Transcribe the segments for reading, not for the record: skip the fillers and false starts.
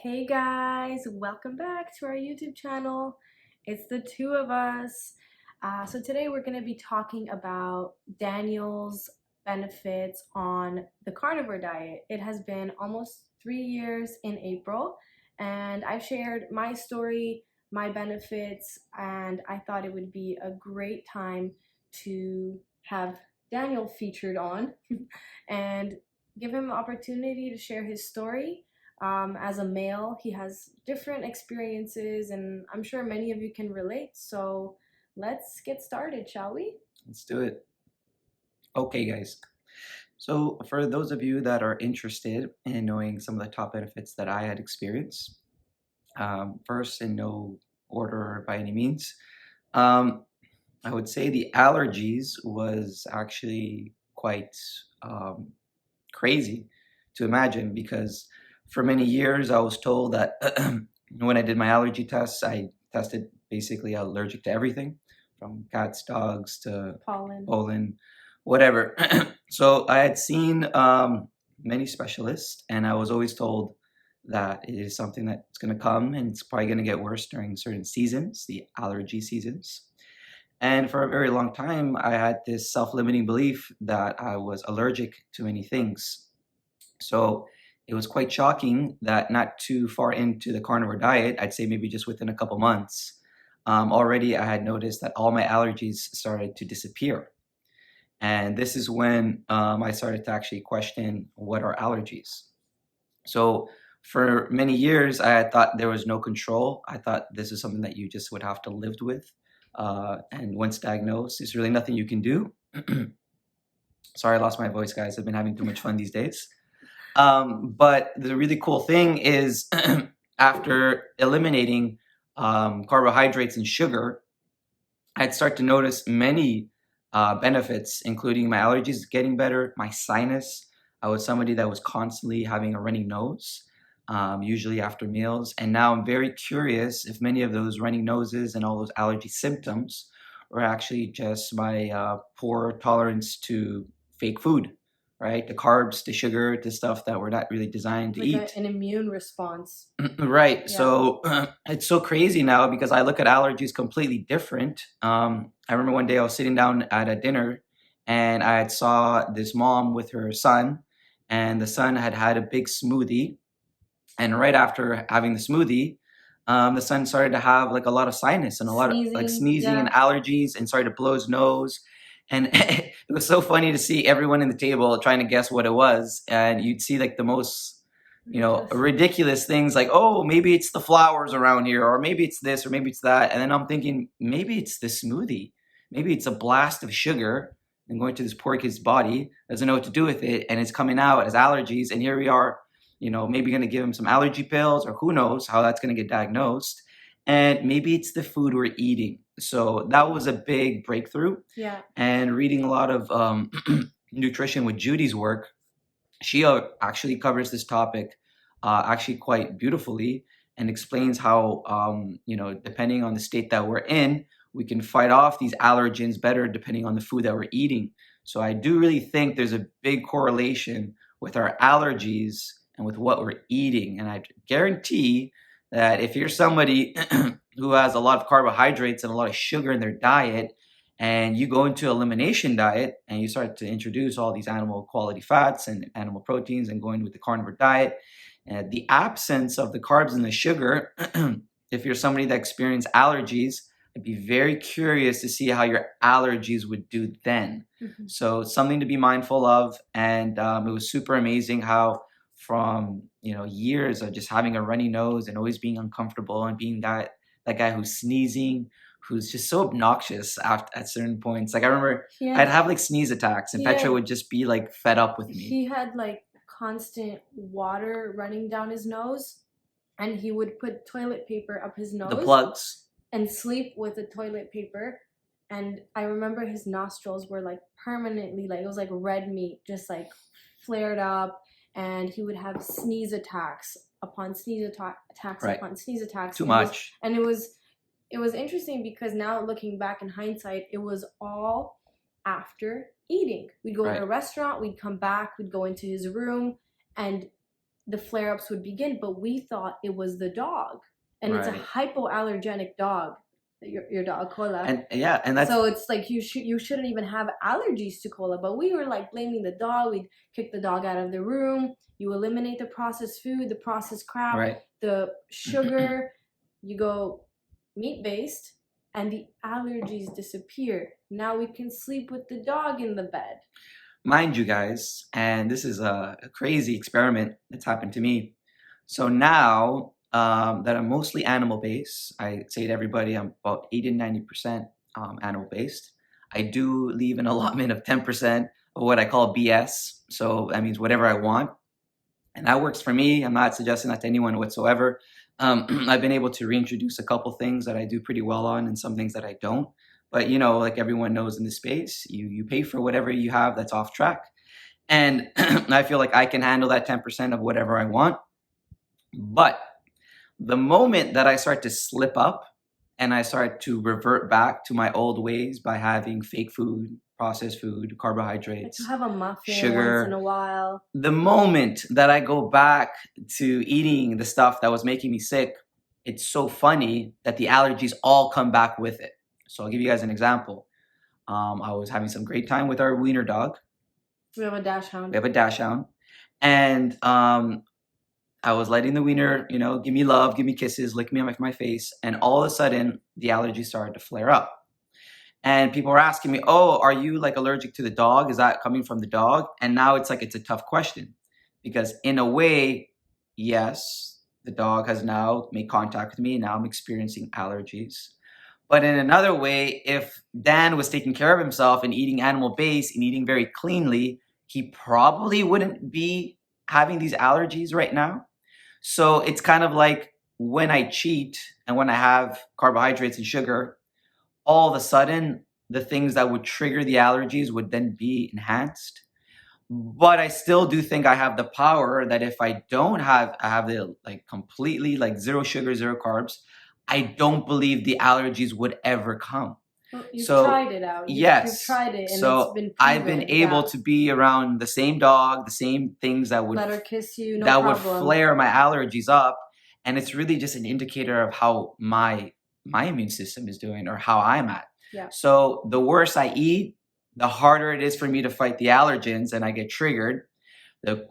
Hey guys, welcome back to our YouTube channel. It's the two of us. So today we're going to be talking about Daniel's benefits on the carnivore diet. It has been almost 3 years in April, and I've shared my story, my benefits, and I thought it would be a great time to have Daniel featured on and give him the opportunity to share his story. As a male, he has different experiences, and I'm sure many of you can relate. So let's get started, shall we? Let's do it. Okay, guys. So, for those of you that are interested in knowing some of the top benefits that I had experienced, first, in no order by any means, um, I would say the allergies was actually quite um, crazy to imagine because for many years I was told that when I did my allergy tests, I tested basically allergic to everything from cats, dogs to Pollen. pollen, whatever. So I had seen many specialists, and I was always told that it is something that's going to come and it's probably going to get worse during certain seasons, the allergy seasons. And for a very long time, I had this self limiting belief that I was allergic to many things. So it was quite shocking that not too far into the carnivore diet, I'd say maybe just within a couple months, already I had noticed that all my allergies started to disappear. And this is when I started to actually question what are allergies. So for many years, I had thought there was no control. I thought this is something that you just would have to live with. And once diagnosed, there's really nothing you can do. Sorry, I lost my voice, guys. I've been having too much fun these days. But the really cool thing is, after eliminating carbohydrates and sugar, I'd start to notice many benefits, including my allergies getting better, my sinus. I was somebody that was constantly having a running nose, usually after meals. And now I'm very curious if many of those running noses and all those allergy symptoms were actually just my poor tolerance to fake food, right? The carbs, the sugar, the stuff that we're not really designed to Like eat. an immune response. Right. Yeah. So it's so crazy now because I look at allergies completely different. I remember one day I was sitting down at a dinner and I had saw this mom with her son, and the son had had a big smoothie. And right after having the smoothie, the son started to have like a lot of sinus and a lot of like sneezing and allergies and started to blow his nose. And it was so funny to see everyone in the table trying to guess what it was. And you'd see like the most ridiculous things like, oh, maybe it's the flowers around here, or maybe it's this, or maybe it's that. And then I'm thinking, maybe it's the smoothie. Maybe it's a blast of sugar and going to this poor kid's body, doesn't know what to do with it, and it's coming out as allergies. And here we are, maybe going to give him some allergy pills, or who knows how that's going to get diagnosed. And maybe it's the food we're eating. So that was a big breakthrough. Yeah. And reading a lot of nutrition with Judy's work, she actually covers this topic actually quite beautifully and explains how, depending on the state that we're in, we can fight off these allergens better depending on the food that we're eating. So I do really think there's a big correlation with our allergies and with what we're eating. And I guarantee that if you're somebody who has a lot of carbohydrates and a lot of sugar in their diet, and you go into elimination diet and you start to introduce all these animal quality fats and animal proteins and going with the carnivore diet, the absence of the carbs and the sugar, if you're somebody that experienced allergies, I'd be very curious to see how your allergies would do then. Mm-hmm. So something to be mindful of. And it was super amazing how from years of just having a runny nose and always being uncomfortable and being that guy who's sneezing, who's just so obnoxious at certain points. Like I remember I'd have like sneeze attacks and Petra would just be like fed up with me. He had like constant water running down his nose, and he would put toilet paper up his nose. The plugs. And sleep with the toilet paper. And I remember his nostrils were like permanently, like it was like red meat, just like flared up. And he would have sneeze attacks upon sneeze attacks upon sneeze attacks. Too much. And it was interesting because now looking back in hindsight, it was all after eating. We'd go to a restaurant, we'd come back, we'd go into his room, and the flare-ups would begin, but we thought it was the dog. And it's a Right. hypoallergenic dog, your dog cola. And yeah, and that's So it's like you shouldn't even have allergies to cola. But we were like blaming the dog. We'd kick the dog out of the room. You eliminate the processed food, the processed crap, right. the sugar. You go meat-based, and the allergies disappear. Now we can sleep with the dog in the bed. Mind you guys, and this is a crazy experiment that's happened to me. So now that I'm mostly animal based, I say to everybody I'm about 80 to 90% animal based. I do leave an allotment of 10% of what I call BS. So that means whatever I want. And that works for me. I'm not suggesting that to anyone whatsoever. I've been able to reintroduce a couple things that I do pretty well on and some things that I don't. But you know, like everyone knows in this space, you pay for whatever you have that's off track. And I feel like I can handle that 10% of whatever I want. But the moment that I start to slip up and I start to revert back to my old ways by having fake food, processed food, Like carbohydrates, to have a muffin sugar, once in a while. the moment that I go back to eating the stuff that was making me sick, it's so funny that the allergies all come back with it. So I'll give you guys an example. I was having some great time with our wiener dog. We have a dachshund. We have a dachshund, and I was letting the wiener, you know, give me love, give me kisses, lick me on my face, and all of a sudden the allergies started to flare up. And people were asking me, "Oh, are you like allergic to the dog? Is that coming from the dog?" And now it's like it's a tough question because in a way, yes, the dog has now made contact with me. Now I'm experiencing allergies. But in another way, if Dan was taking care of himself and eating animal based and eating very cleanly, he probably wouldn't be having these allergies right now. So it's kind of like when I cheat and when I have carbohydrates and sugar, all of a sudden the things that would trigger the allergies would then be enhanced. But I still do think I have the power that if I don't have, I have the like completely like zero sugar, zero carbs, I don't believe the allergies would ever come. Well, you've So tried it out. You've yes, tried it, and it's so been I've been proven. able Yeah. to be around the same dog, the same things that would Let her kiss you, no that would problem. flare my allergies up, and it's really just an indicator of how my immune system is doing or how I'm at. Yeah. So the worse I eat, the harder it is for me to fight the allergens, and I get triggered. The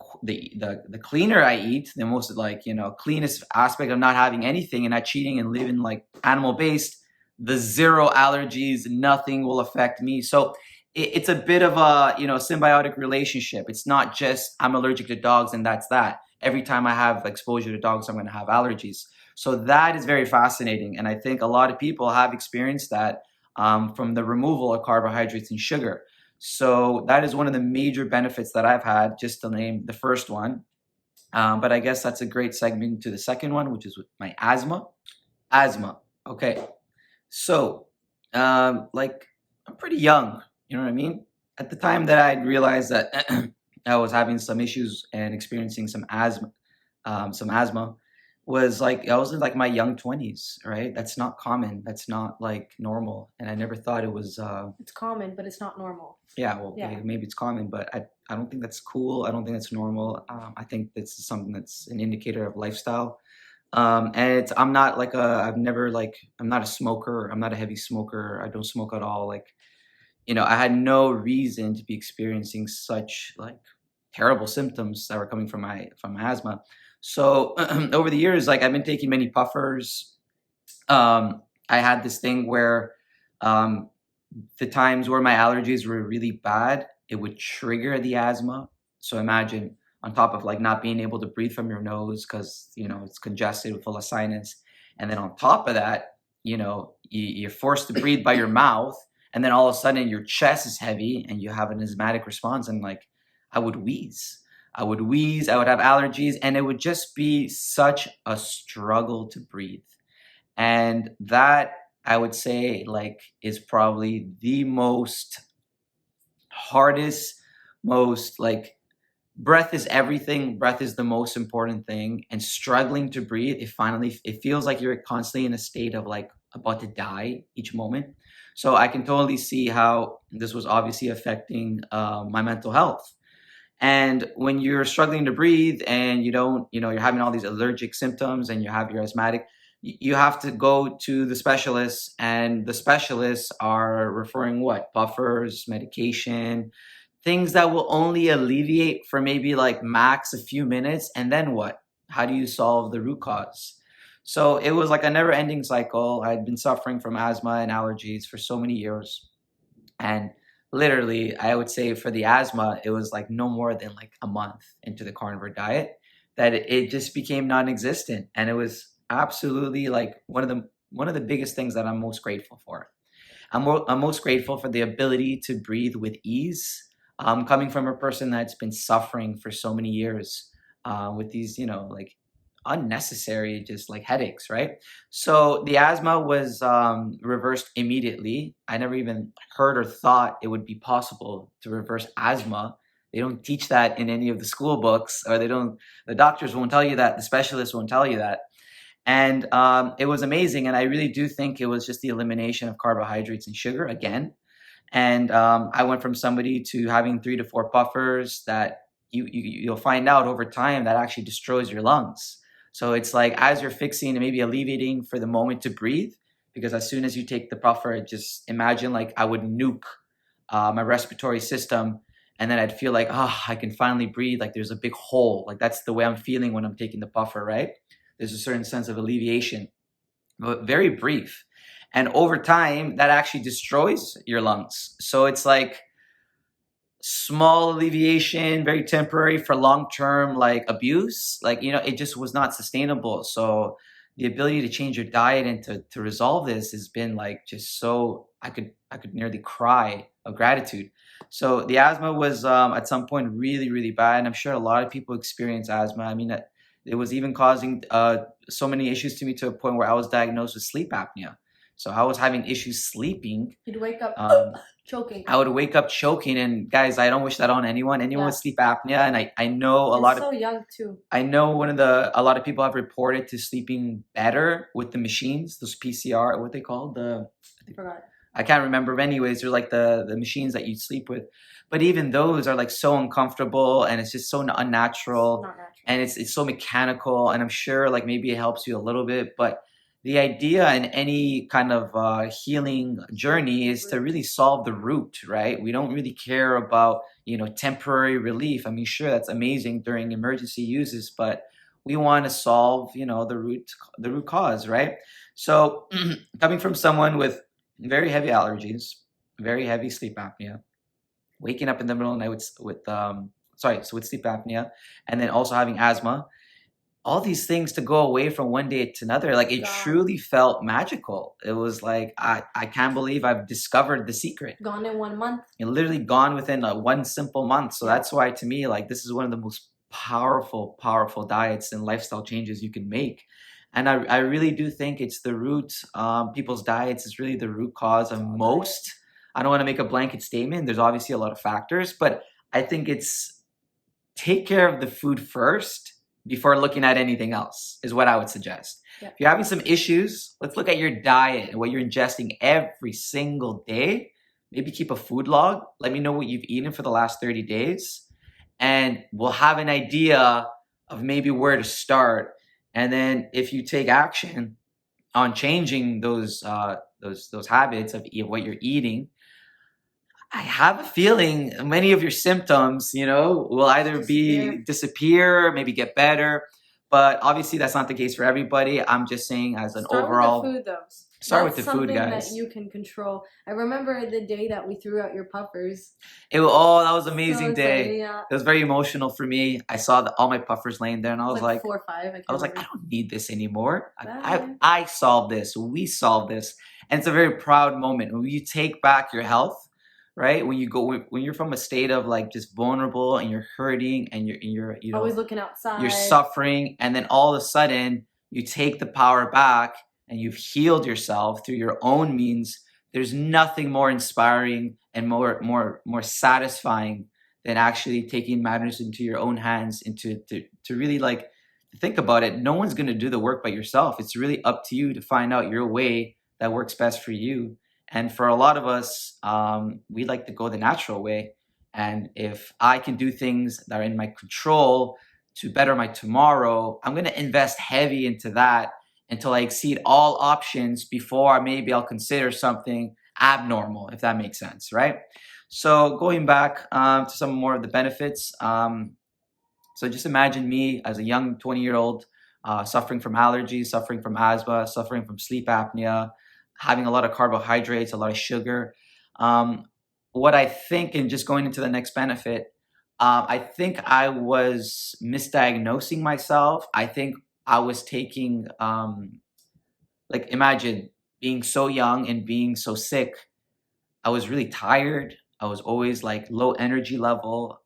cleaner I eat, the most like cleanest aspect of not having anything and not cheating and living like animal based, the zero allergies, nothing will affect me. So it's a bit of a symbiotic relationship. It's not just I'm allergic to dogs and that's that. Every time I have exposure to dogs, I'm going to have allergies. So that is very fascinating, and I think a lot of people have experienced that from the removal of carbohydrates and sugar. So that is one of the major benefits that I've had, just to name the first one. But I guess that's a great segment to the second one, which is with my asthma. Asthma. Okay. So, like, I'm pretty young. You know what I mean? At the time that I realized that I was having some issues and experiencing some asthma, was like I was in like my young 20s, right? That's not common. That's not like normal, and I never thought it was. It's common, but it's not normal. Yeah, well, Yeah. maybe it's common, but I don't think that's cool. I don't think that's normal. I think that's something that's an indicator of lifestyle. And I'm not like I'm not a smoker. I'm not a heavy smoker. I don't smoke at all. Like, I had no reason to be experiencing such like terrible symptoms that were coming from my asthma. So over the years, like I've been taking many puffers. I had this thing where um, the times where my allergies were really bad, it would trigger the asthma. So imagine on top of like not being able to breathe from your nose because it's congested full of sinus, and then on top of that, you're forced to breathe by your mouth, and then all of a sudden your chest is heavy and you have an asthmatic response, and like I would wheeze. I would wheeze, I would have allergies, and it would just be such a struggle to breathe. And that I would say like is probably the most hardest, most like breath is everything. Breath is the most important thing. And struggling to breathe, it feels like you're constantly in a state of like about to die each moment. So I can totally see how this was obviously affecting my mental health. And when you're struggling to breathe and you don't, you're having all these allergic symptoms and you're asthmatic, you have to go to the specialists, and the specialists are referring what? Buffers, medication, things that will only alleviate for maybe like max a few minutes. And then what? How do you solve the root cause? So it was like a never ending cycle. I'd been suffering from asthma and allergies for so many years. And literally, I would say for the asthma, it was like no more than like a month into the carnivore diet that it just became non-existent. And it was absolutely like one of the biggest things that I'm most grateful for. I'm most grateful for the ability to breathe with ease. Coming from a person that's been suffering for so many years with these, like unnecessary, just like headaches, right? So the asthma was reversed immediately. I never even heard or thought it would be possible to reverse asthma. They don't teach that in any of the school books, or the doctors won't tell you that, the specialists won't tell you that. And it was amazing. And I really do think it was just the elimination of carbohydrates and sugar again. And I went from somebody to having 3 to 4 puffers that you'll find out over time that actually destroys your lungs. So it's like as you're fixing and maybe alleviating for the moment to breathe, because as soon as you take the puffer, just imagine like I would nuke my respiratory system, and then I'd feel like, I can finally breathe. Like there's a big hole. Like that's the way I'm feeling when I'm taking the puffer, right? There's a certain sense of alleviation, but very brief. And over time, that actually destroys your lungs. So it's like small alleviation, very temporary for long-term like abuse. Like, it just was not sustainable. So the ability to change your diet and to resolve this has been like just so I could nearly cry of gratitude. So the asthma was at some point really, really bad. And I'm sure a lot of people experience asthma. I mean, it was even causing so many issues to me to a point where I was diagnosed with sleep apnea. So I was having issues sleeping. You'd wake up choking. I would wake up choking, and guys, I don't wish that on anyone. Anyone with sleep apnea, and I know a lot of so young too. I know a lot of people have reported to sleeping better with the machines, those PCR, what they call I forgot. I can't remember. But anyways, they're like the machines that you sleep with. But even those are like so uncomfortable, and it's just so unnatural, Not natural. and it's so mechanical. And I'm sure like maybe it helps you a little bit, but the idea in any kind of healing journey is to really solve the root, right? We don't really care about temporary relief. I mean, sure, that's amazing during emergency uses, but we want to solve the root cause, right? So coming from someone with very heavy allergies, very heavy sleep apnea, waking up in the middle of the night with sleep apnea, and then also having asthma, all these things to go away from one day to another, like it truly felt magical. It was like I can't believe I've discovered the secret. Gone in 1 month. It literally gone within one simple month. So that's why to me, like, this is one of the most powerful diets and lifestyle changes you can make. And I really do think it's the root. People's diets is really the root cause of most. I don't want to make a blanket statement. There's obviously a lot of factors, but I think it's take care of the food first before looking at anything else is what I would suggest. If you're having some issues, let's look at your diet and what you're ingesting every single day. Maybe keep a food log. Let me know what you've eaten for the last 30 days. And we'll have an idea of maybe where to start. And then if you take action on changing those habits of what you're eating, I have a feeling many of your symptoms, will either disappear, maybe get better. But obviously that's not the case for everybody. I'm just saying as an overall. With the food, though. Start with the food, guys. Something that you can control. I remember the day that we threw out your puffers. That was an amazing day. Exciting, yeah. It was very emotional for me. I saw all my puffers laying there, and I was like 4 or 5. I don't need this anymore. I solved this. We solved this, and it's a very proud moment when you take back your health. Right? When you're from a state of like just vulnerable and you're hurting and you're always looking outside, you're suffering, and then all of a sudden you take the power back and you've healed yourself through your own means. There's nothing more inspiring and more satisfying than actually taking matters into your own hands and to really like think about it. No one's gonna do the work but yourself. It's really up to you to find out your way that works best for you. And for a lot of us, we like to go the natural way. And if I can do things that are in my control to better my tomorrow, I'm going to invest heavy into that until I exceed all options before maybe I'll consider something abnormal, if that makes sense, right? So going back to some more of the benefits, so just imagine me as a young 20-year-old suffering from allergies, suffering from asthma, suffering from sleep apnea, having a lot of carbohydrates, a lot of sugar. Um, what I think, and just going into the next benefit, I think I was misdiagnosing myself. I think I was taking, like, imagine being so young and being so sick. I was really tired. I was always like low energy level.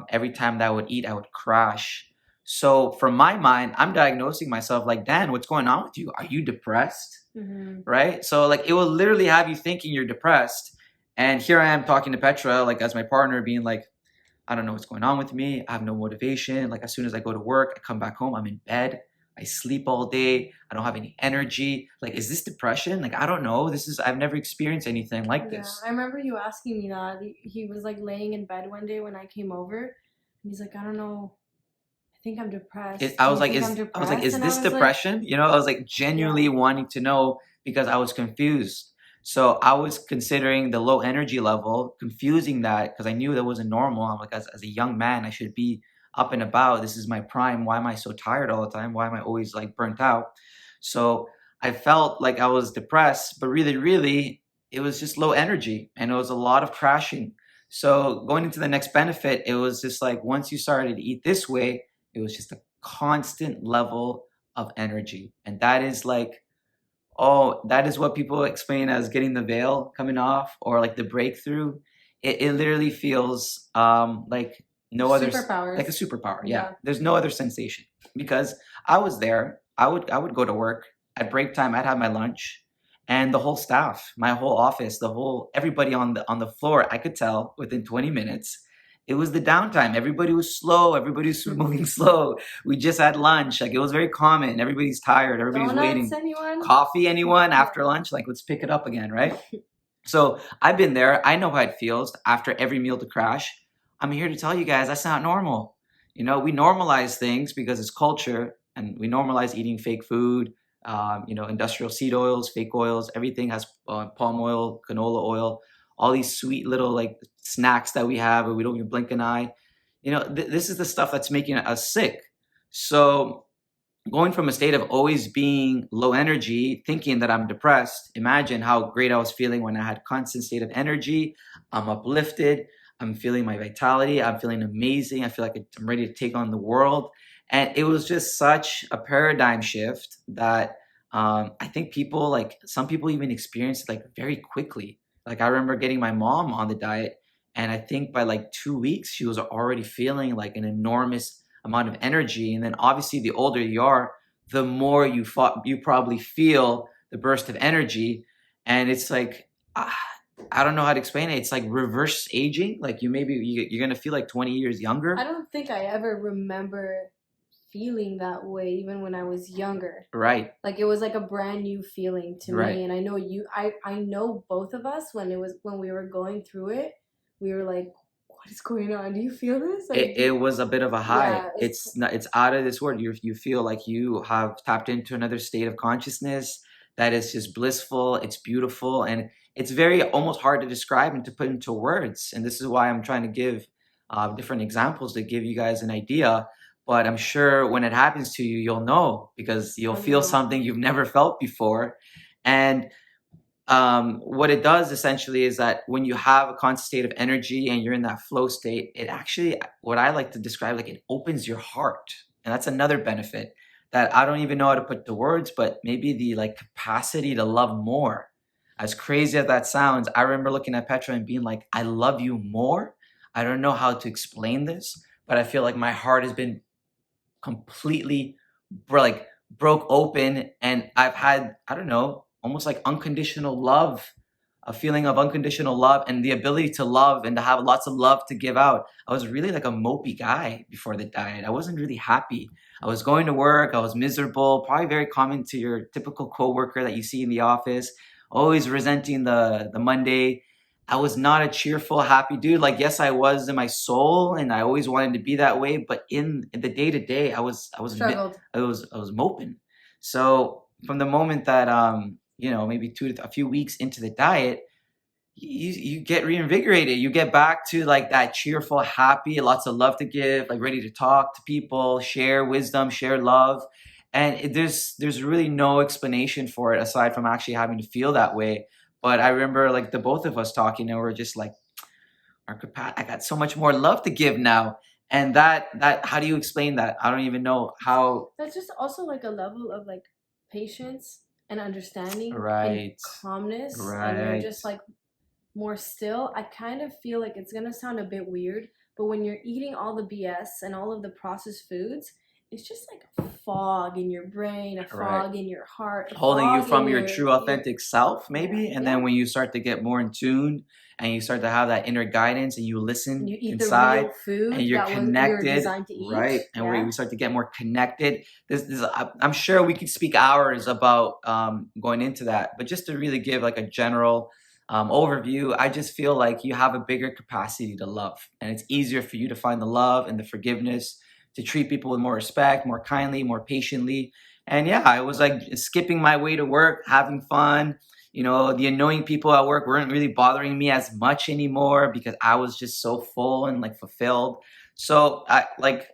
Every time that I would eat, I would crash. So from my mind, I'm diagnosing myself like, Dan, what's going on with you? Are you depressed? Right? So like it will literally have you thinking you're depressed. And here I am talking to Petra, like as my partner, being like, I don't know what's going on with me. I have no motivation. Like as soon as I go to work, I come back home, I'm in bed. I sleep all day. I don't have any energy. Like, is this depression? Like, I don't know. I've never experienced anything like Yeah, this. I remember you asking me that. He was like laying in bed one day when I came over, and he's like, I don't know. I think I'm depressed. I Do was you like, think I'm depressed? is And I this was like, depression? You know, I was like yeah. genuinely wanting to know because I was confused. So I was considering the low energy level, confusing that because I knew that wasn't normal. I'm like, as a young man, I should be up and about. This is my prime. Why am I so tired all the time? Why am I always like burnt out? So I felt like I was depressed, but really, it was just low energy and it was a lot of crashing. So going into the next benefit, it was just like once you started to eat this way, it was just a constant level of energy. And that is like, oh, that is what people explain as getting the veil coming off or like the breakthrough. It literally feels like no other, like a Superpowers. superpower. Yeah. Yeah. There's no other sensation because I was there. I would go to work at break time. I'd have my lunch and the whole staff, my whole office, everybody on the floor, I could tell within 20 minutes. It was the downtime. Everybody was slow. Everybody was moving slow. We just had lunch. Like it was very common. Everybody's tired. Everybody's Donuts, waiting. anyone? Coffee, anyone Yeah. after lunch? Like, let's pick it up again, right? So I've been there. I know how it feels after every meal to crash. I'm here to tell you guys that's not normal. You know, we normalize things because it's culture and we normalize eating fake food, industrial seed oils, fake oils, everything has palm oil, canola oil, all these sweet little like snacks that we have, and we don't even blink an eye. This is the stuff that's making us sick. So going from a state of always being low energy, thinking that I'm depressed, imagine how great I was feeling when I had constant state of energy. I'm uplifted. I'm feeling my vitality. I'm feeling amazing. I feel like I'm ready to take on the world. And it was just such a paradigm shift that I think some people even experience it like very quickly. Like I remember getting my mom on the diet, and I think by like 2 weeks, she was already feeling like an enormous amount of energy. And then obviously the older you are, the more you probably feel the burst of energy. And it's like, I don't know how to explain it. It's like reverse aging. Like you're going to feel like 20 years younger. I don't think I ever remember feeling that way even when I was younger. Right. Like it was like a brand new feeling to Right. me. And I know I know both of us when we were going through it, we were like, what is going on? Do you feel this? Like, It was a bit of a high. Yeah, It's out of this world. You feel like you have tapped into another state of consciousness that is just blissful. It's beautiful, and it's very almost hard to describe and to put into words. And this is why I'm trying to give different examples to give you guys an idea. But I'm sure when it happens to you, you'll know because you'll feel something you've never felt before. And what it does essentially is that when you have a constant state of energy and you're in that flow state, it actually, what I like to describe, like it opens your heart. And that's another benefit that I don't even know how to put to words, but maybe the like capacity to love more. As crazy as that sounds, I remember looking at Petra and being like, I love you more. I don't know how to explain this, but I feel like my heart has been completely like broke open, and I've had, I don't know, almost like unconditional love, a feeling of unconditional love and the ability to love and to have lots of love to give out. I was really like a mopey guy before the diet. I wasn't really happy. I was going to work, I was miserable, probably very common to your typical coworker that you see in the office, always resenting the Monday. I was not a cheerful, happy dude. Like, yes, I was in my soul, and I always wanted to be that way. But in the day to day, Struggled. I was moping. So from the moment that maybe a few weeks into the diet, you get reinvigorated. You get back to like that cheerful, happy, lots of love to give, like ready to talk to people, share wisdom, share love. And there's really no explanation for it aside from actually having to feel that way. But I remember like the both of us talking, and we're just like, I got so much more love to give now. And that how do you explain that? I don't even know how. That's just also like a level of like patience and understanding and Right, calmness, and you're right, just like more still. I kind of feel like it's gonna sound a bit weird, but when you're eating all the BS and all of the processed foods, it's just like a fog in your brain, a right. fog in your heart, a Holding you fog in from your true your authentic self yeah, maybe, and yeah. then when you start to get more in tune and you start to have that inner guidance and you And listen you eat the inside real and food you're that was you're connected, designed to eat. right, and Yeah. we start to get more connected. I'm sure we could speak hours about going into that, but just to really give like a general overview, I just feel like you have a bigger capacity to love, and it's easier for you to find the love and the forgiveness to treat people with more respect, more kindly, more patiently. And yeah, I was like skipping my way to work, having fun. The annoying people at work weren't really bothering me as much anymore because I was just so full and like fulfilled. So I like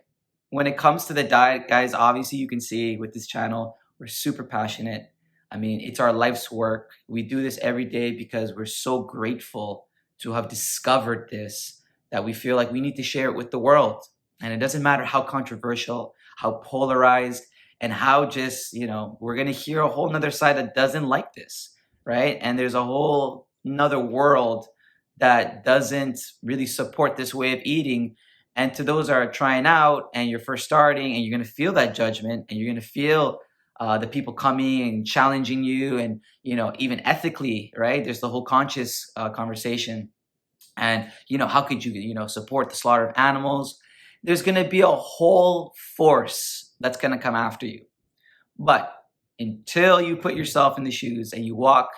when it comes to the diet, guys, obviously you can see with this channel, we're super passionate. I mean, it's our life's work. We do this every day because we're so grateful to have discovered this that we feel like we need to share it with the world. And it doesn't matter how controversial, how polarized, and how just we're gonna hear a whole nother side that doesn't like this, right? And there's a whole another world that doesn't really support this way of eating. And to those that are trying out and you're first starting, and you're gonna feel that judgment, and you're gonna feel the people coming and challenging you, and even ethically, right? There's the whole conscious conversation, and how could you support the slaughter of animals? There's going to be a whole force that's going to come after you. But until you put yourself in the shoes and you walk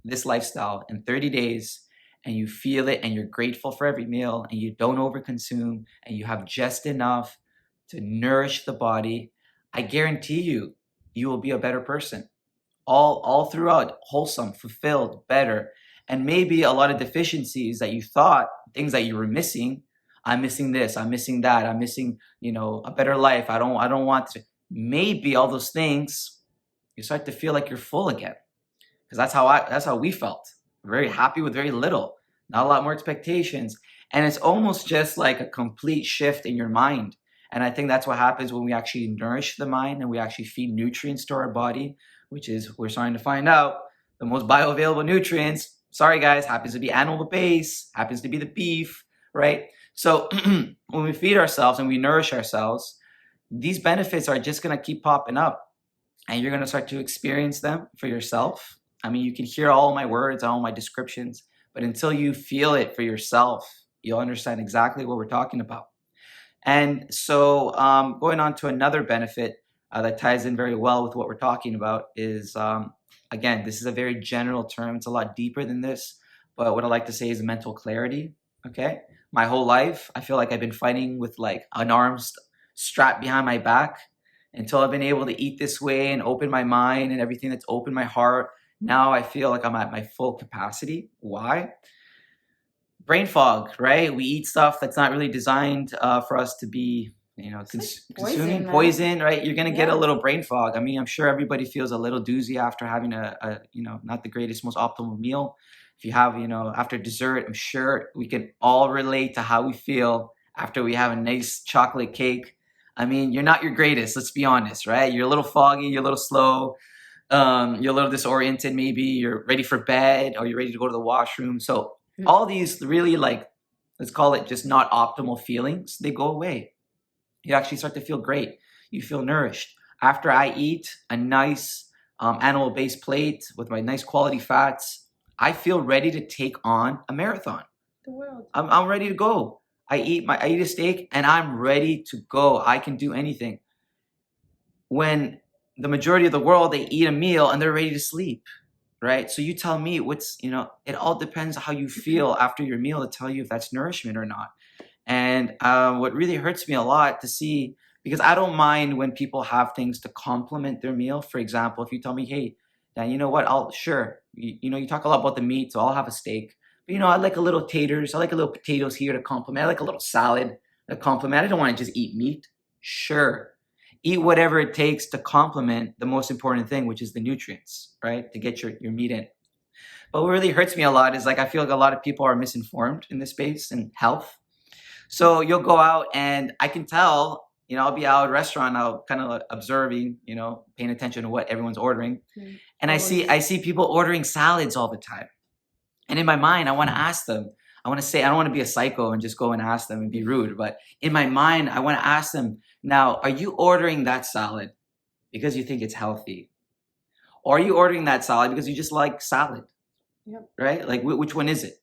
this lifestyle in 30 days and you feel it and you're grateful for every meal and you don't overconsume and you have just enough to nourish the body, I guarantee you, you will be a better person. All throughout, wholesome, fulfilled, better. And maybe a lot of deficiencies that you thought, things that you were missing. I'm missing this, I'm missing that, I'm missing a better life. I don't want to. Maybe all those things, you start to feel like you're full again, because that's how we felt. Very happy with very little, not a lot more expectations. And it's almost just like a complete shift in your mind. And I think that's what happens when we actually nourish the mind and we actually feed nutrients to our body, which is, we're starting to find out, the most bioavailable nutrients, sorry guys, happens to be animal base, happens to be the beef, right? So when we feed ourselves and we nourish ourselves, these benefits are just going to keep popping up, and you're going to start to experience them for yourself. I mean, you can hear all my words, all my descriptions, but until you feel it for yourself, you'll understand exactly what we're talking about. And so, going on to another benefit that ties in very well with what we're talking about is, again, this is a very general term. It's a lot deeper than this, but what I like to say is mental clarity. Okay, my whole life, I feel like I've been fighting with like an arm strapped behind my back until I've been able to eat this way and open my mind and everything that's opened my heart. Now I feel like I'm at my full capacity. Why? Brain fog, right? We eat stuff that's not really designed for us to be, It's like consuming poison, man. poison, right? You're gonna get a Yeah. little brain fog. I mean, I'm sure everybody feels a little doozy after having a not the greatest, most optimal meal. If you have, after dessert, I'm sure we can all relate to how we feel after we have a nice chocolate cake. I mean, you're not your greatest, let's be honest, right? You're a little foggy, you're a little slow, you're a little disoriented, maybe you're ready for bed or you're ready to go to the washroom. So Mm. all these really, like, let's call it just not optimal feelings, they go away. You actually start to feel great. You feel nourished. After I eat a nice animal-based plate with my nice quality fats, I feel ready to take on a marathon. The world. I'm ready to go. I eat a steak and I'm ready to go. I can do anything. When the majority of the world, they eat a meal and they're ready to sleep. right? So you tell me it all depends how you feel after your meal to tell you if that's nourishment or not. And what really hurts me a lot to see, because I don't mind when people have things to complement their meal. For example, if you tell me, hey, Dan, you know what, you talk a lot about the meat, so I'll have a steak. But I like a little taters, I like a little potatoes here to complement, I like a little salad to complement. I don't want to just eat meat. Sure. Eat whatever it takes to complement the most important thing, which is the nutrients, right? To get your meat in. But what really hurts me a lot is like I feel like a lot of people are misinformed in this space and health. So you'll go out and I can tell, I'll be out at a restaurant, I'll kind of observing, paying attention to what everyone's ordering. And I see people ordering salads all the time. And in my mind, I want to ask them, I want to say, I don't want to be a psycho and just go and ask them and be rude. But in my mind, I want to ask them, now, are you ordering that salad because you think it's healthy? Or are you ordering that salad because you just like salad? Yep. Right? Like, which one is it?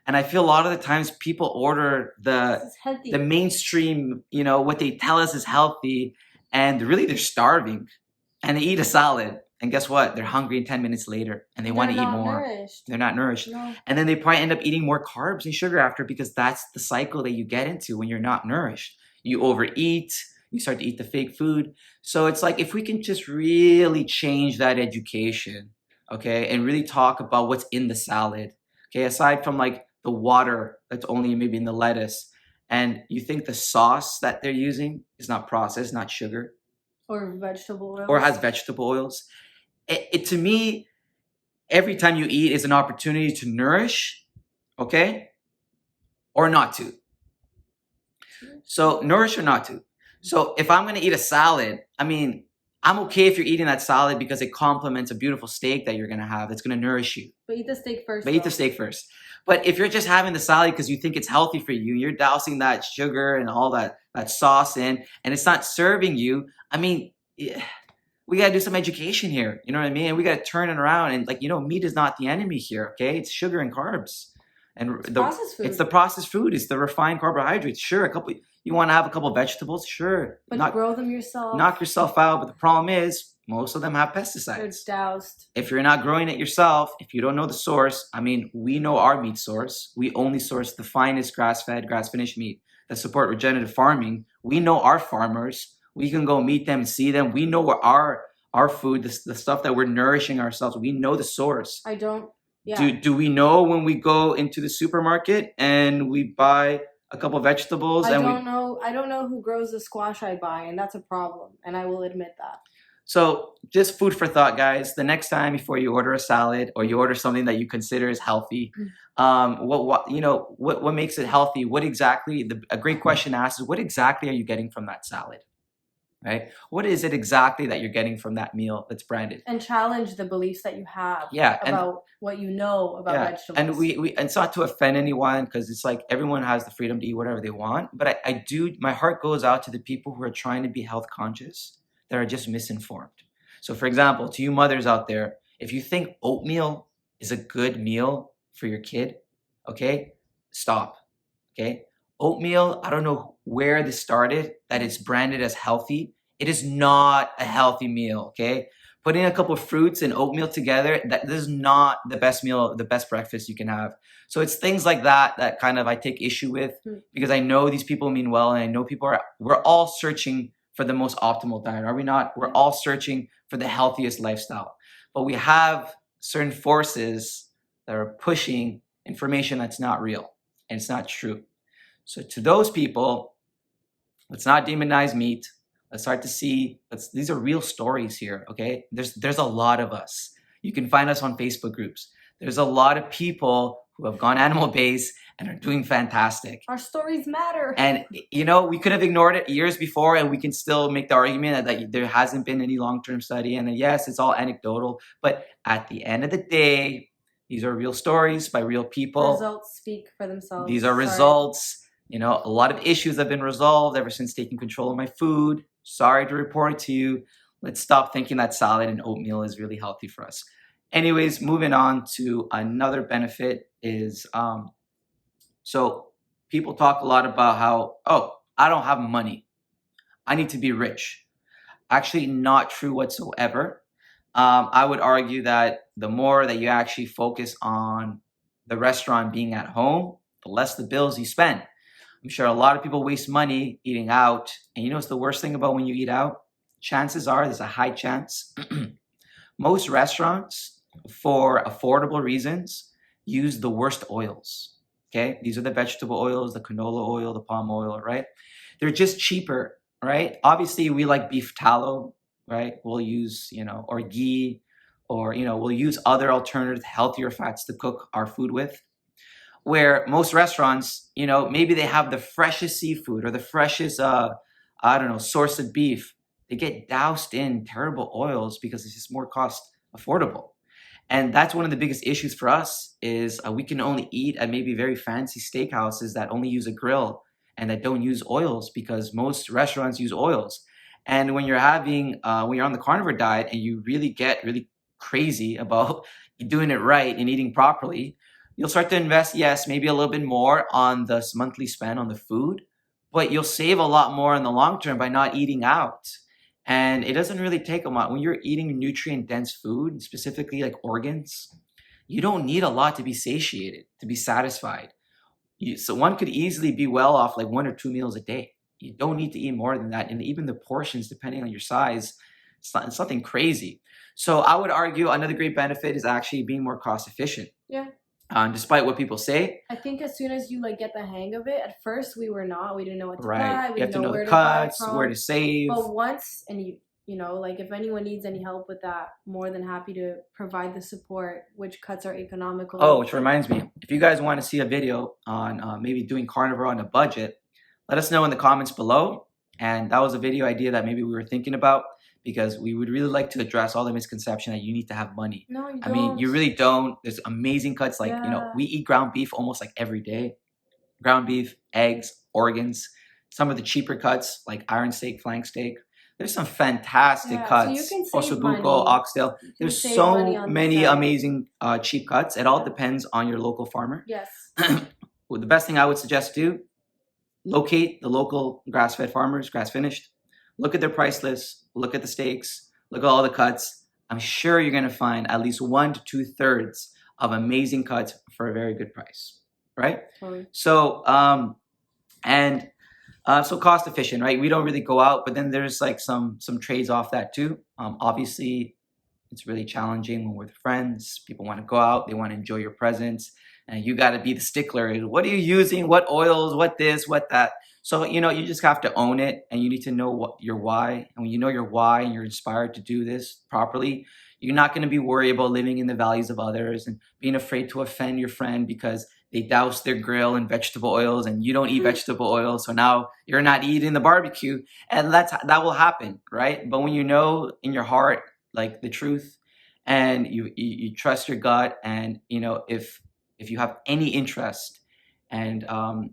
And I feel a lot of the times people order the mainstream, what they tell us is healthy, and really they're starving, and they eat a salad, and guess what? They're hungry 10 minutes later, and they want to eat more. They're not nourished. No. And then they probably end up eating more carbs and sugar after, because that's the cycle that you get into when you're not nourished. You overeat, you start to eat the fake food. So it's like, if we can just really change that education, okay, and really talk about what's in the salad, okay, aside from like the water that's only maybe in the lettuce, and you think the sauce that they're using is not processed, not sugar, or vegetable oils, or has vegetable oils. It to me, every time you eat is an opportunity to nourish, okay, or not to. So nourish or not to. So if I'm going to eat a salad, I mean, I'm okay if you're eating that salad because it complements a beautiful steak that you're going to have that's going to nourish you. But eat the steak first. But eat the steak first. But if you're just having the salad because you think it's healthy for you, you're dousing that sugar and all that sauce in, and it's not serving you, I mean, we got to do some education here. You know what I mean? And we got to turn it around. And meat is not the enemy here, okay? It's sugar and carbs. And processed food. It's the processed food. It's the refined carbohydrates. Sure, you want to have a couple vegetables, sure. But grow them yourself. Knock yourself out. But the problem is, most of them have pesticides. They're doused. If you're not growing it yourself, if you don't know the source, I mean, we know our meat source. We only source the finest grass-fed, grass-finished meat that support regenerative farming. We know our farmers. We can go meet them and see them. We know what our food, the stuff that we're nourishing ourselves. We know the source. I don't. Yeah. Do we know when we go into the supermarket and we buy a couple of vegetables? I don't know who grows the squash I buy, and that's a problem. And I will admit that. So just food for thought, guys. The next time before you order a salad or you order something that you consider is healthy, what makes it healthy? What exactly? A great question to ask is, what exactly are you getting from that salad? Right? What is it exactly that you're getting from that meal that's branded? And challenge the beliefs that you have about what you know about vegetables. And we it's not to offend anyone, because it's like everyone has the freedom to eat whatever they want. But my heart goes out to the people who are trying to be health conscious that are just misinformed. So for example, to you mothers out there, if you think oatmeal is a good meal for your kid, okay, stop. Okay? Oatmeal, I don't know where this started, that it's branded as healthy. It is not a healthy meal, okay? Putting a couple of fruits and oatmeal together, this is not the best meal, the best breakfast you can have. So it's things like that kind of I take issue with, because I know these people mean well, and I know we're all searching for the most optimal diet, are we not? We're all searching for the healthiest lifestyle. But we have certain forces that are pushing information that's not real and it's not true. So to those people, let's not demonize meat. Let's start to see, these are real stories here, okay? There's a lot of us. You can find us on Facebook groups. There's a lot of people who have gone animal-based and are doing fantastic. Our stories matter. And, we could have ignored it years before, and we can still make the argument that there hasn't been any long-term study, and yes, it's all anecdotal. But at the end of the day, these are real stories by real people. Results speak for themselves. These are results. A lot of issues have been resolved ever since taking control of my food. Sorry to report it to you. Let's stop thinking that salad and oatmeal is really healthy for us. Anyways, moving on to another benefit is, so people talk a lot about how, I don't have money. I need to be rich. Actually, not true whatsoever. I would argue that the more that you actually focus on the restaurant being at home, the less the bills you spend. I'm sure a lot of people waste money eating out. And you know what's the worst thing about when you eat out? Chances are there's a high chance most restaurants, for affordable reasons, use the worst oils. Okay, these are the vegetable oils, the canola oil, the palm oil, right? They're just cheaper, right? Obviously, we like beef tallow, right? We'll use, or ghee, or we'll use other alternative, healthier fats to cook our food with. Where most restaurants, maybe they have the freshest seafood or the freshest, I don't know, source of beef. They get doused in terrible oils because it's just more cost affordable. And that's one of the biggest issues for us is we can only eat at maybe very fancy steakhouses that only use a grill and that don't use oils because most restaurants use oils. And when when you're on the carnivore diet and you really get really crazy about doing it right and eating properly, you'll start to invest, yes, maybe a little bit more on this monthly spend on the food, but you'll save a lot more in the long term by not eating out. And it doesn't really take a lot. When you're eating nutrient dense food, specifically like organs, you don't need a lot to be satiated, to be satisfied. So one could easily be well off like 1 or 2 meals a day. You don't need to eat more than that. And even the portions, depending on your size, it's nothing crazy. So I would argue another great benefit is actually being more cost efficient. Yeah. Despite what people say. I think as soon as you like get the hang of it, at first we were not. We didn't know what to Right. buy. We You have didn't to know know where the to buy cuts, from. where to save. But once, and like if anyone needs any help with that, more than happy to provide the support. Which cuts are economical? Oh, which reminds me, if you guys want to see a video on maybe doing carnivore on a budget, let us know in the comments below. And that was a video idea that maybe we were thinking about because we would really like to address all the misconception that you need to have money. No, you don't. I mean, you really don't. There's amazing cuts like, Yeah. we eat ground beef almost like every day. Ground beef, eggs, organs. Some of the cheaper cuts like iron steak, flank steak. There's some fantastic Yeah, so cuts. you can save Ossobuco, money. oxtail. You can There's save so money on the many side. amazing cheap cuts. It all Yeah. depends on your local farmer. Yes. Well, the best thing I would suggest do, locate the local grass-fed farmers, grass-finished. Look at their price list. Look at the steaks. Look at all the cuts. I'm sure you're going to find at least 1 to 2/3 of amazing cuts for a very good price, right? Totally. So, so cost efficient, right? We don't really go out, but then there's like some trades off that too. Obviously, it's really challenging when we're with friends. People want to go out, they want to enjoy your presence, and you got to be the stickler. What are you using? What oils? What this? What that? So you just have to own it, and you need to know what your why. And when you know your why and you're inspired to do this properly, you're not going to be worried about living in the values of others and being afraid to offend your friend because they douse their grill in vegetable oils and you don't eat vegetable oil, so now you're not eating the barbecue, and that will happen, right? But when you know in your heart like the truth, and you trust your gut, and if you have any interest, and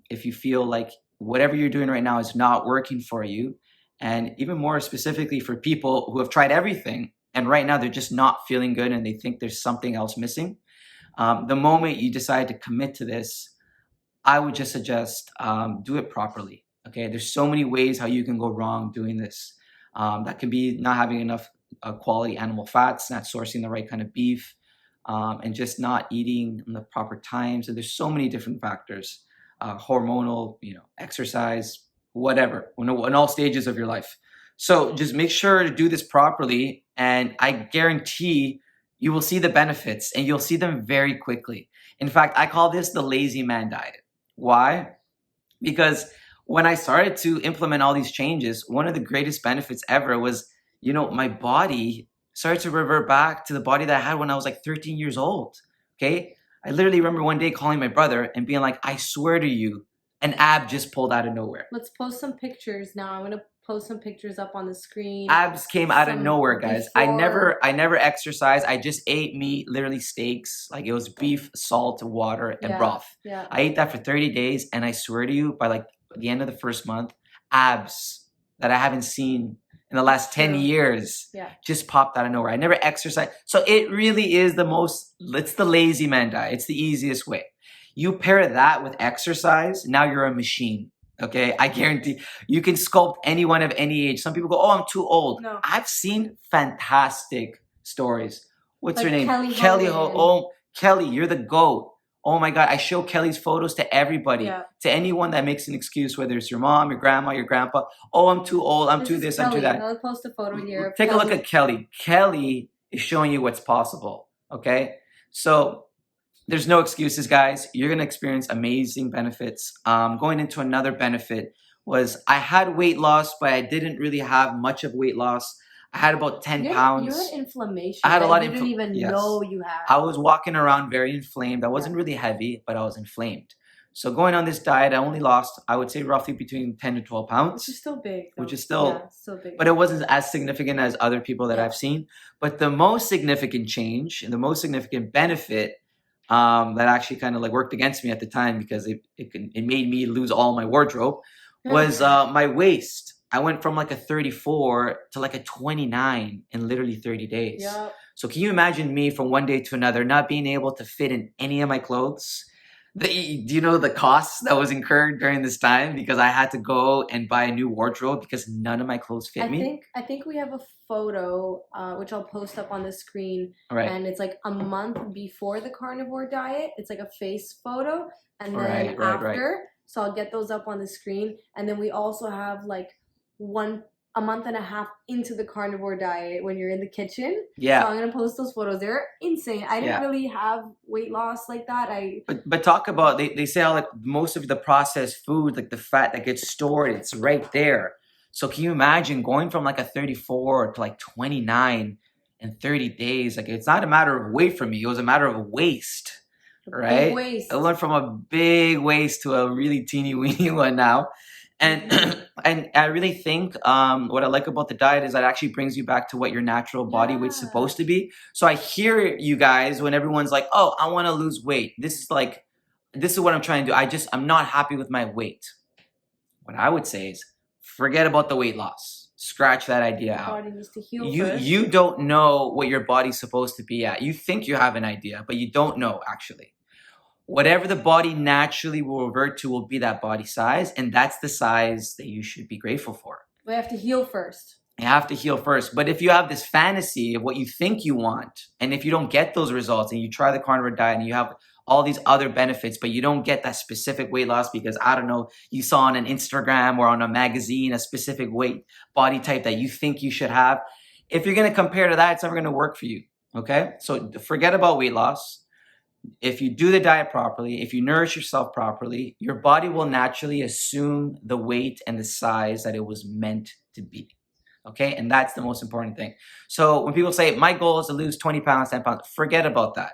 if you feel like whatever you're doing right now is not working for you, and even more specifically for people who have tried everything and right now they're just not feeling good and they think there's something else missing, the moment you decide to commit to this, I would just suggest do it properly. Okay, there's so many ways how you can go wrong doing this. That can be not having enough quality animal fats, not sourcing the right kind of beef, and just not eating in the proper times. And there's so many different factors, hormonal, exercise, whatever, in all stages of your life. So just make sure to do this properly, and I guarantee you will see the benefits, and you'll see them very quickly. In fact, I call this the lazy man diet. Why? Because when I started to implement all these changes, one of the greatest benefits ever was, my body started to revert back to the body that I had when I was like 13 years old. Okay? I literally remember one day calling my brother and being like, I swear to you, an ab just pulled out of nowhere. Let's post some pictures now. I'm gonna post some pictures up on the screen. Abs came out of nowhere, guys. before. I never exercised. I just ate meat, literally steaks. Like it was beef, salt, water, and Yeah, broth. yeah. I ate that for 30 days, and I swear to you, by like the end of the first month, abs that I haven't seen in the last 10 True. years Yeah. just popped out of nowhere. I never exercised. So it really is it's the lazy man diet. It's the easiest way. You pair that with exercise, now you're a machine. Okay, I guarantee you can sculpt anyone of any age. Some people go, oh, I'm too old. No. I've seen fantastic stories. What's her Like name? Kelly Kelly Hogan. Oh, Kelly, you're the GOAT. Oh my God, I show Kelly's photos to everybody, Yeah. to anyone that makes an excuse, whether it's your mom, your grandma, your grandpa. Oh, I'm too old, I'm This too is this, I'm too Kelly. that. I'll post a photo here of Take a look Kelly. at Kelly. Kelly is showing you what's possible, okay? So there's no excuses, guys. You're gonna experience amazing benefits. Going into another benefit was I had weight loss, but I didn't really have much of weight loss. I had about 10 You pounds. had inflammation. I had a lot of you didn't even yes. know you had. I was walking around very inflamed. I wasn't really heavy, but I was inflamed. So going on this diet, I only lost, I would say, roughly between 10 to 12 pounds. Which is still big. Though. Which is still, still big. But it wasn't as significant as other people that I've seen. But the most significant change and the most significant benefit that actually kind of like worked against me at the time, because it made me lose all my wardrobe, was my waist. I went from like a 34 to like a 29 in literally 30 days. Yep. So can you imagine me from one day to another not being able to fit in any of my clothes? Do you know the costs that was incurred during this time, because I had to go and buy a new wardrobe because none of my clothes fit me? I think we have a photo, which I'll post up on the screen, Right. and it's like a month before the carnivore diet. It's like a face photo, and then Right. after. So I'll get those up on the screen, and then we also have like a month and a half into the carnivore diet when you're in the kitchen. Yeah. So I'm gonna post those photos. They're insane. I didn't really have weight loss like that. But talk about, they say how like most of the processed food, like the fat that gets stored, it's right there. So can you imagine going from like a 34 to like 29 in 30 days? Like, it's not a matter of weight for me. It was a matter of waist, right? Big waist. I went from a big waist to a really teeny weeny one now. And and I really think what I like about the diet is that it actually brings you back to what your natural body weight's supposed to be. So I hear you guys when everyone's like, oh, I want to lose weight. This is what I'm trying to do. I'm not happy with my weight. What I would say is forget about the weight loss. Scratch that idea out. Body needs to heal first. You don't know what your body's supposed to be at. You think you have an idea, but you don't know actually. Whatever the body naturally will revert to will be that body size, and that's the size that you should be grateful for. We have to heal first. You have to heal first. But if you have this fantasy of what you think you want, and if you don't get those results, and you try the carnivore diet and you have all these other benefits, but you don't get that specific weight loss because, I don't know, you saw on an Instagram or on a magazine a specific weight body type that you think you should have, if you're going to compare to that, it's never going to work for you. Okay? So forget about weight loss. If you do the diet properly, if you nourish yourself properly, your body will naturally assume the weight and the size that it was meant to be. Okay? And that's the most important thing. So when people say, my goal is to lose 20 pounds, 10 pounds, forget about that.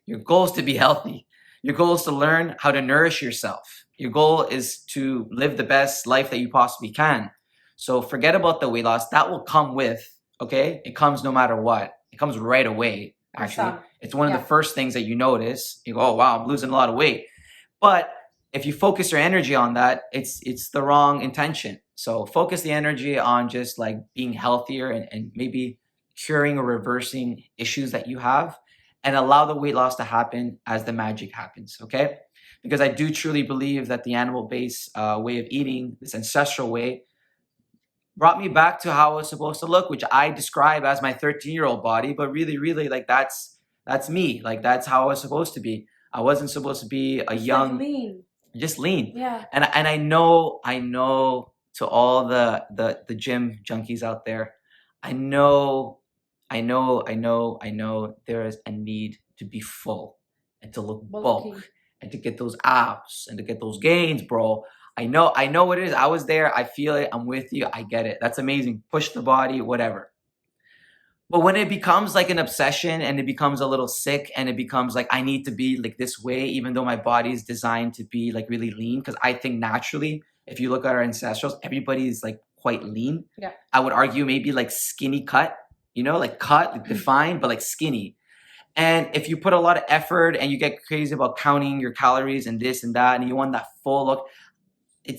Your goal is to be healthy. Your goal is to learn how to nourish yourself. Your goal is to live the best life that you possibly can. So forget about the weight loss. That will come with, okay? It comes no matter what. It comes right away. Actually, it's one of the first things that you notice. You go, oh, wow, I'm losing a lot of weight. But if you focus your energy on that, it's the wrong intention. So focus the energy on just like being healthier and maybe curing or reversing issues that you have, and allow the weight loss to happen as the magic happens, okay? Because I do truly believe that the animal-based way of eating, this ancestral way, brought me back to how I was supposed to look, which I describe as my 13-year-old body, but really, like that's me. Like that's how I was supposed to be. I wasn't supposed to be a young, like lean. Just lean. Yeah. And I know to all the gym junkies out there, I know there is a need to be full and to look bulk and to get those abs and to get those gains, bro. I know what it is. I was there. I feel it. I'm with you. I get it. That's amazing. Push the body, whatever. But when it becomes like an obsession and it becomes a little sick and it becomes like I need to be like this way, even though my body is designed to be like really lean, because I think naturally, if you look at our ancestrals, everybody is like quite lean. Yeah. I would argue maybe like skinny cut, like cut, like defined, but like skinny. And if you put a lot of effort and you get crazy about counting your calories and this and that, and you want that full look, you're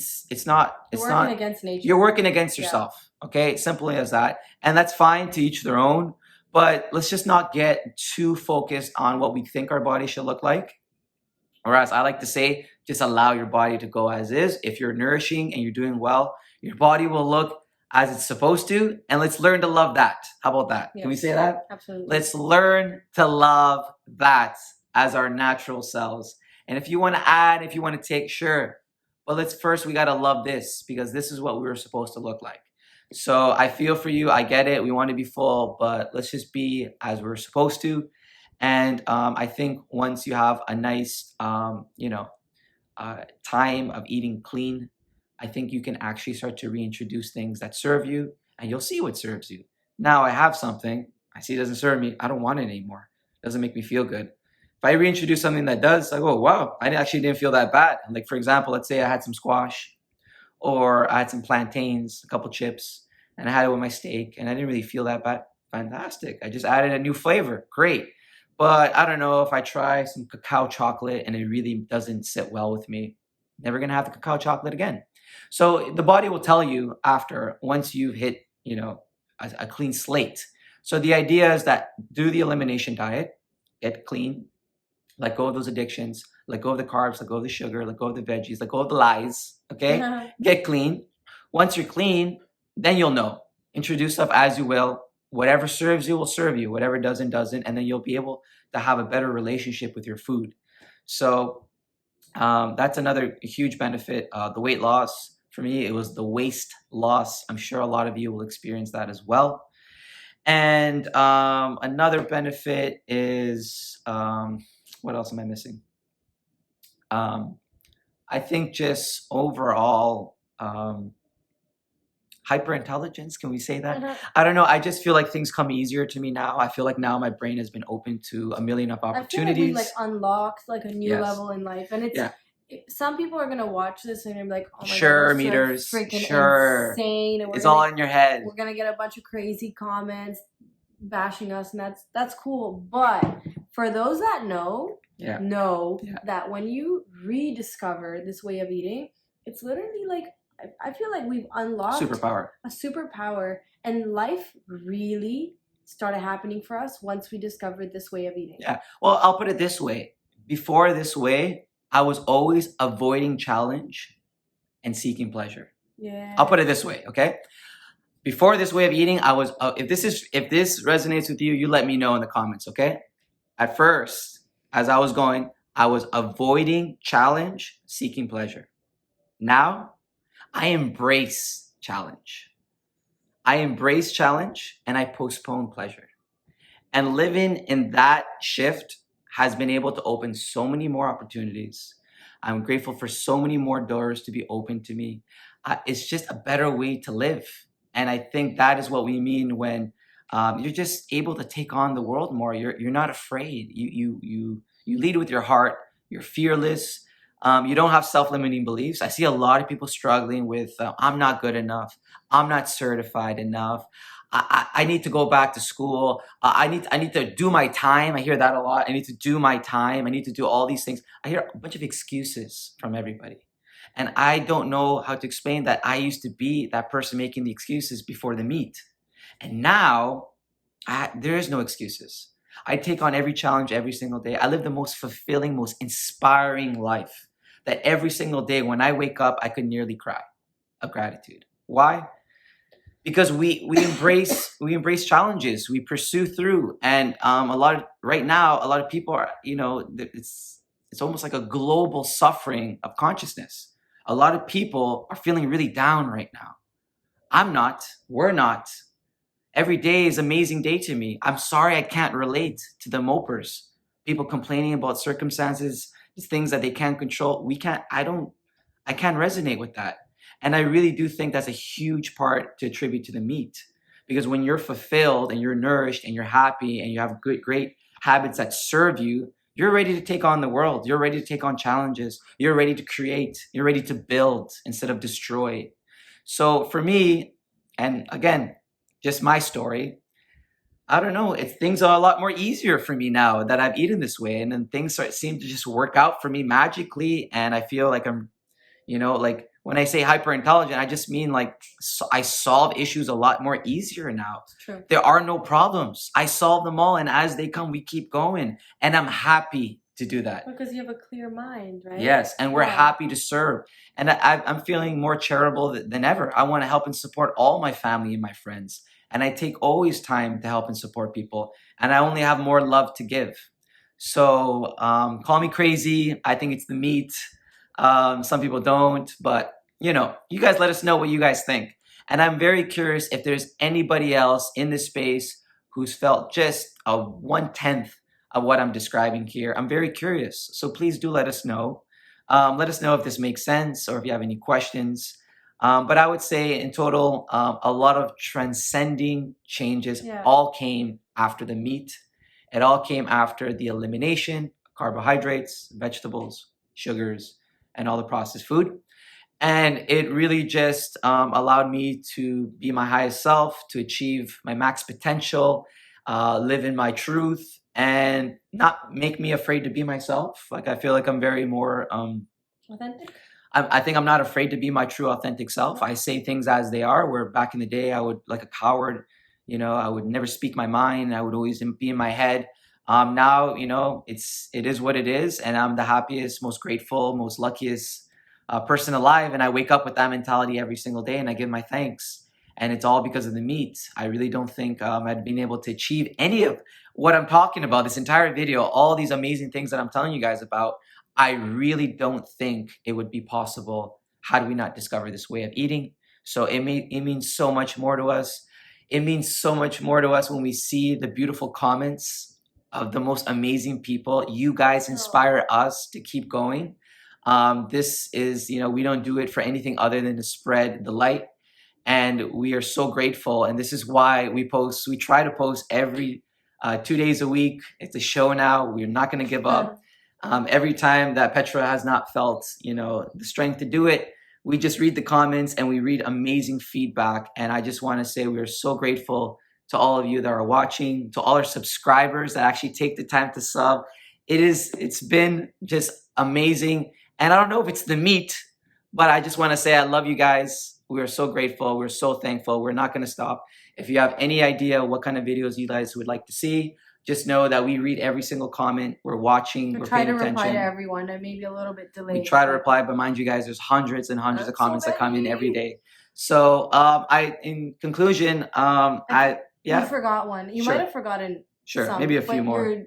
working against nature. You're working against yourself. Okay, simply as that. And that's fine, to each their own, but let's just not get too focused on what we think our body should look like. Or as I like to say, just allow your body to go as is. If you're nourishing and you're doing well, your body will look as it's supposed to, and let's learn to love that. How about that? Yes. Can we say that? Absolutely. Let's learn to love that as our natural selves. And if you want to add, if you want to take, sure. But we got to love this, because this is what we were supposed to look like. So I feel for you. I get it. We want to be full, but let's just be as we're supposed to. And I think once you have a nice, time of eating clean, I think you can actually start to reintroduce things that serve you, and you'll see what serves you. Now I have something, I see it doesn't serve me, I don't want it anymore. It doesn't make me feel good. If I reintroduce something that does, I go, wow, I actually didn't feel that bad. Like, for example, let's say I had some squash, or I had some plantains, a couple chips, and I had it with my steak, and I didn't really feel that bad. Fantastic. I just added a new flavor. Great. But I don't know, if I try some cacao chocolate and it really doesn't sit well with me, never gonna have the cacao chocolate again. So the body will tell you after, once you've hit, a clean slate. So the idea is that do the elimination diet, get clean, let go of those addictions, let go of the carbs, let go of the sugar, let go of the veggies, let go of the lies, okay? Get clean. Once you're clean, then you'll know. Introduce stuff as you will. Whatever serves you will serve you. Whatever doesn't, doesn't. And then you'll be able to have a better relationship with your food. So that's another huge benefit. The weight loss, for me, it was the waist loss. I'm sure a lot of you will experience that as well. And another benefit is, what else am I missing? I think just overall, hyperintelligence. Can we say that? I don't know. I just feel like things come easier to me now. I feel like now my brain has been open to a million of opportunities. I feel like we unlocked like a new level in life, and it's some people are gonna watch this and they're like, "Oh my god, meters, like freaking insane!" And it's all in your head. We're gonna get a bunch of crazy comments bashing us, and that's cool. But for those that know that when you rediscover this way of eating, it's literally like, I feel like we've unlocked a superpower, and life really started happening for us once we discovered this way of eating. Yeah. Well, I'll put it this way. Before this way, I was always avoiding challenge and seeking pleasure. Yeah. I'll put it this way, okay? Before this way of eating, I was, if this resonates with you, you let me know in the comments, okay? At first, as I was going, I was avoiding challenge, seeking pleasure. Now, I embrace challenge. I embrace challenge and I postpone pleasure. And living in that shift has been able to open so many more opportunities. I'm grateful for so many more doors to be open to me. It's just a better way to live. And I think that is what we mean when you're just able to take on the world more. You're not afraid. You lead with your heart. You're fearless. You don't have self-limiting beliefs. I see a lot of people struggling with, I'm not good enough. I'm not certified enough. I need to go back to school. I need to do my time. I hear that a lot. I need to do my time. I need to do all these things. I hear a bunch of excuses from everybody. And I don't know how to explain that. I used to be that person making the excuses before the meet. And now there is no excuses. I take on every challenge every single day. I live the most fulfilling, most inspiring life, that every single day when I wake up, I could nearly cry of gratitude. Why? Because we embrace challenges, we pursue through, and right now a lot of people are, it's almost like a global suffering of consciousness. A lot of people are feeling really down right now. I'm not. We're not. Every day is an amazing day to me. I'm sorry I can't relate to the mopers. People complaining about circumstances, things that they can't control. I can't resonate with that. And I really do think that's a huge part to attribute to the meat. Because when you're fulfilled and you're nourished and you're happy and you have great habits that serve you, you're ready to take on the world. You're ready to take on challenges. You're ready to create. You're ready to build instead of destroy. So for me, and again, just my story, I don't know, things are a lot more easier for me now that I've eaten this way. And then things seem to just work out for me magically. And I feel like I'm, like when I say hyper intelligent, I just mean like I solve issues a lot more easier now. True. There are no problems. I solve them all. And as they come, we keep going. And I'm happy to do that. Because you have a clear mind, right? Yes, and we're Yeah. happy to serve. And I'm feeling more charitable than ever. I want to help and support all my family and my friends. And I take always time to help and support people. And I only have more love to give. So call me crazy. I think it's the meat. Some people don't. But, you know, you guys let us know what you guys think. And I'm very curious if there's anybody else in this space who's felt just a 1/10 of what I'm describing here. I'm very curious. So please do let us know. Let us know if this makes sense or if you have any questions. But I would say in total, a lot of transcending changes all came after the meat. It all came after the elimination of carbohydrates, vegetables, sugars, and all the processed food. And it really just allowed me to be my highest self, to achieve my max potential, live in my truth, and not make me afraid to be myself. Like I feel like I'm very more authentic. I think I'm not afraid to be my true authentic self. I say things as they are, where back in the day I would, like a coward, you know, I would never speak my mind. I would always be in my head. Now, you know, it is what it is, and I'm the happiest, most grateful, most luckiest person alive. And I wake up with that mentality every single day, and I give my thanks. And it's all because of the meat. I really don't think I'd been able to achieve any of what I'm talking about, this entire video, all these amazing things that I'm telling you guys about. I really don't think it would be possible had we not discovered this way of eating. So it means so much more to us. It means so much more to us when we see the beautiful comments of the most amazing people. You guys inspire us to keep going. This is, you know, we don't do it for anything other than to spread the light. And we are so grateful. And this is why we try to post every 2 days a week. It's a show now. We're not going to give up. Every time that Petra has not felt, you know, the strength to do it, we just read the comments and we read amazing feedback. And I just want to say we are so grateful to all of you that are watching, to all our subscribers that actually take the time to sub. It's been just amazing. And I don't know if it's the meat, but I just want to say I love you guys. We are so grateful. We're so thankful. We're not going to stop. If you have any idea what kind of videos you guys would like to see, just know that we read every single comment. We're watching. We're paying attention. Reply to everyone. I may be a little bit delayed. We try to reply, but mind you guys, there's hundreds and hundreds of comments that come in every day. So in conclusion, you forgot one. You might have forgotten some, maybe a few more.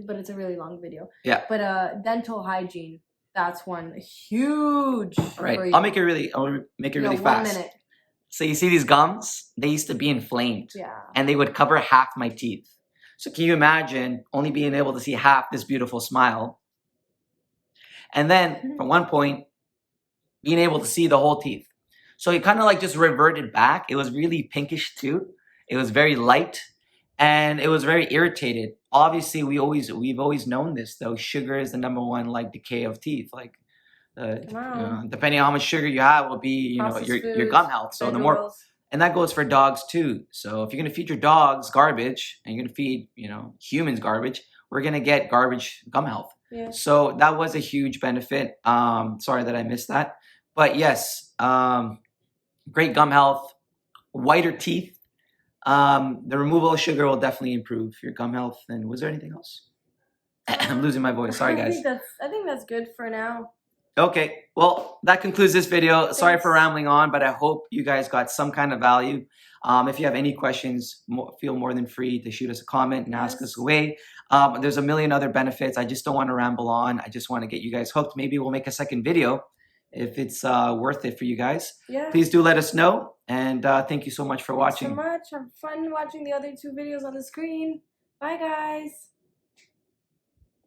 But it's a really long video. Yeah. But dental hygiene, that's one huge. Right. I'll make it really fast. 1 minute. So you see these gums? They used to be inflamed. Yeah. And they would cover half my teeth. So can you imagine only being able to see half this beautiful smile? And then from one point, being able to see the whole teeth. So it kind of like just reverted back. It was really pinkish too. It was very light and it was very irritated. Obviously, we've always known this though. Sugar is the number one like decay of teeth. Like depending on how much sugar you have will be, you know, your gum health. So the more. And that goes for dogs too. So if you're going to feed your dogs garbage and you're going to feed, you know, humans garbage, we're going to get garbage gum health. Yeah. So that was a huge benefit. Sorry that I missed that. But yes, great gum health, whiter teeth. The removal of sugar will definitely improve your gum health. And was there anything else? I'm losing my voice. Sorry, guys. I think that's good for now. Okay, well, that concludes this video. Thanks. Sorry for rambling on, but I hope you guys got some kind of value. If you have any questions, feel more than free to shoot us a comment and ask us away. There's a million other benefits. I just don't want to ramble on. I just want to get you guys hooked. Maybe we'll make a second video if it's worth it for you guys. Yeah. Please do let us know. And thank you so much for watching. Thanks so much. Have fun watching the other 2 videos on the screen. Bye, guys.